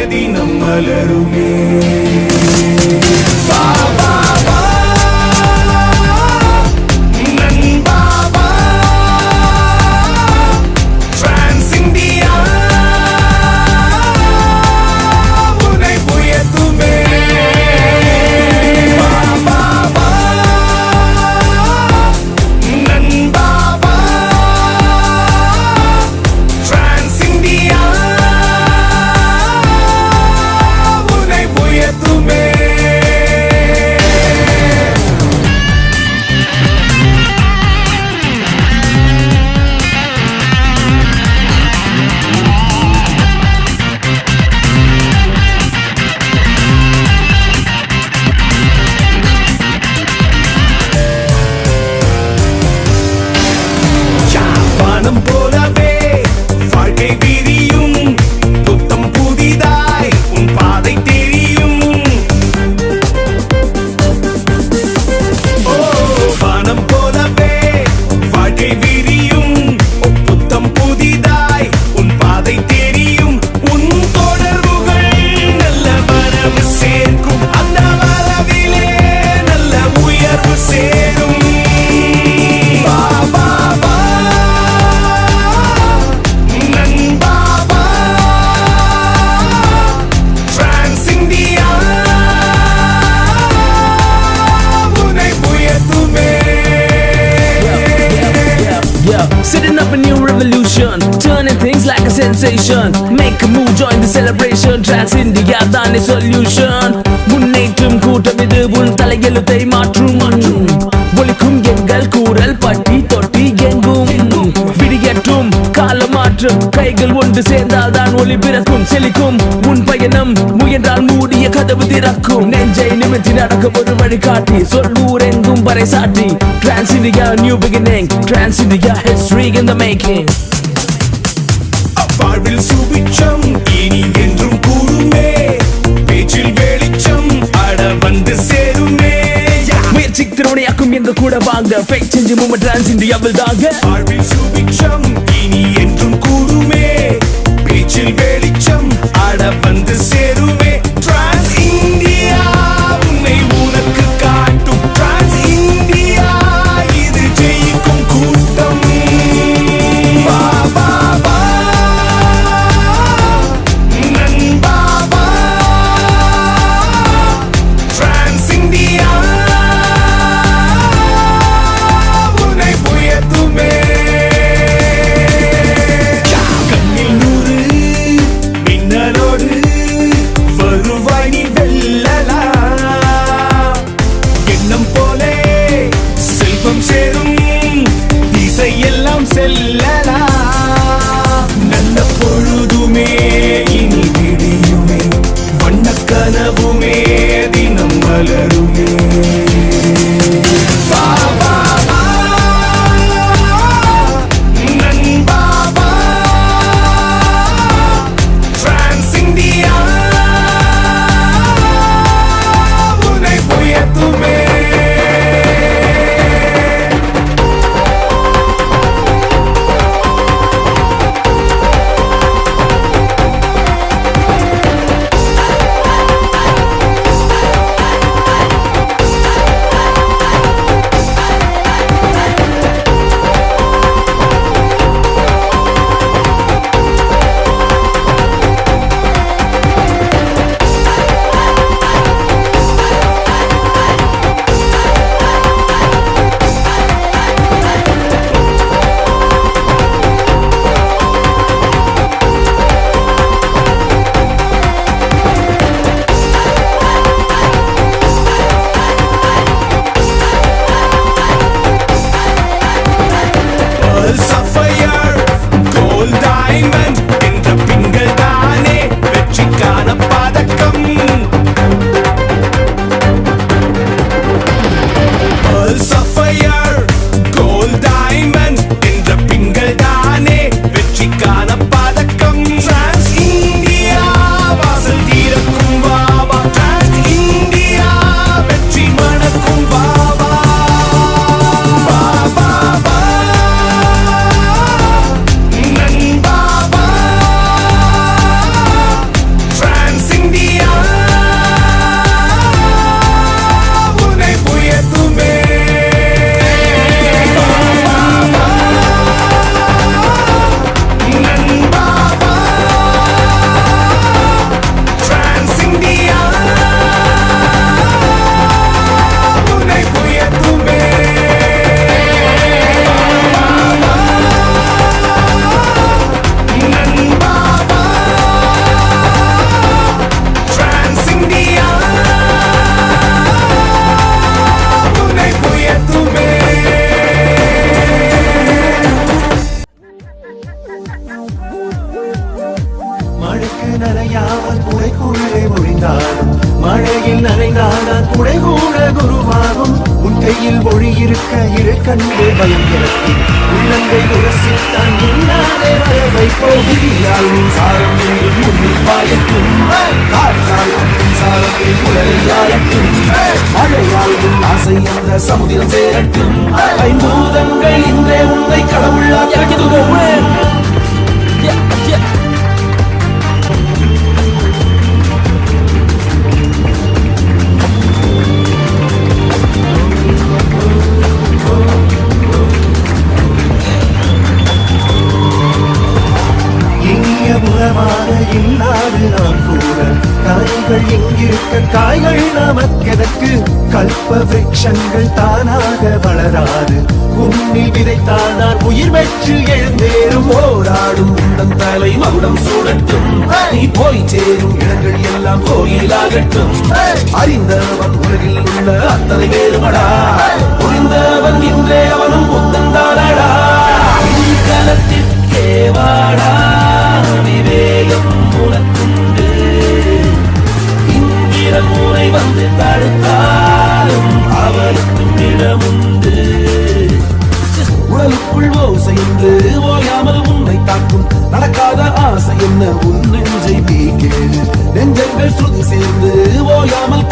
தினம் மலருமே Setting up a new revolution, turning things like a sensation. Make a move, join the celebration. Trans India தான் solution. முன்னேற்றம் கூட்டம் இது உன் தலையெழுத்தை மாற்றும். ஒலிக்கும் எங்கள் கூறல் பட்டி தொட்டி எங்கும் விடியற்றும் காலமாற்றும். கைகள் ஒன்று சேர்ந்தால் தான் ஒளி பிறக்கும். செழிக்கும் உன் பயணம் முயன்றால் மூடிய கதவு திறக்கும். நெஞ்சை நிமிர்த்தி நடக்கும் ஒரு வழிகாட்டி. சொல்வூர் எங்கும் பறை சாட்டி. Trans India new beginning. Trans India history in the making. வாழ்வில் சுபிட்சம் இனி என்றும் கூடுமே. பேச்சில் வெளிச்சம் அட வந்து சேருமே. முயற்சி திறமையாக்கும் எங்க கூட வாங்க. Fake change movement Trans India will தாங்க. வாழ்வில் சுபிட்சம் இனி என்றும் கூடுமே. பேச்சில் வெளிச்சம் அட வந்து சேருமே. Trans India உன்னை உனக்கு காட்டும். Trans India இது ஜெயிக்கும் கூட்டம். குடைக்குள்ளே ஒழிந்தாலும் மழையில் நனைந்தாதான் குடை கூட குருவாகும். உன் கையில் மொழி இருக்க இரு கண்டு பயம் எனக்கு உள்ளங்கை உரசித்தான் முன்னாலே வர வைப்போம். விதியால் மின்சாரம் என்று முன்னில் பாயட்டும், காற்றால் மின்சாரம் உடலையாயட்டும், மழையால் உன் ஆசை என்ற சமுதிரம் சேரட்டும். ஐம்பூதங்கள் இன்றே உன்னை கடவுளாக்கிடுவோம். இல்லாது நாம் கூட காய்கள் எங்கிருக்க காய்கள் நமக்கெதற்கு? கல்ப விருட்சங்கள் தானாக வளராது, உன்னில் விதைத்தானால் உயிர் பெற்று எழுந்தேறும். போராடும் உந்தன் தலை மகுடம் சூடட்டும், நீ போய் சேரும் இடங்கள் எல்லாம் கோயிலாகட்டும். அறிந்தவன் உலகில் உள்ள அத்தனை வேறுபடா, புரிந்தவன் இன்றே அவனும் புத்தன் தானடா. கலத்திற்கே வாடா, விவேகம் உனக்குண்டு, இங்கிற மூளை வந்து தடுத்தாலும் அவனுக்கும் இடமுண்டு. உடலுக்குள் ஓசைந்து ஓயாமல் உன்னை தாக்கும் நடக்காத ஆசை என்ன உன் நெஞ்சை கேளு. நெஞ்சங்கள் சுருதி சேர்ந்து ஓயாமல்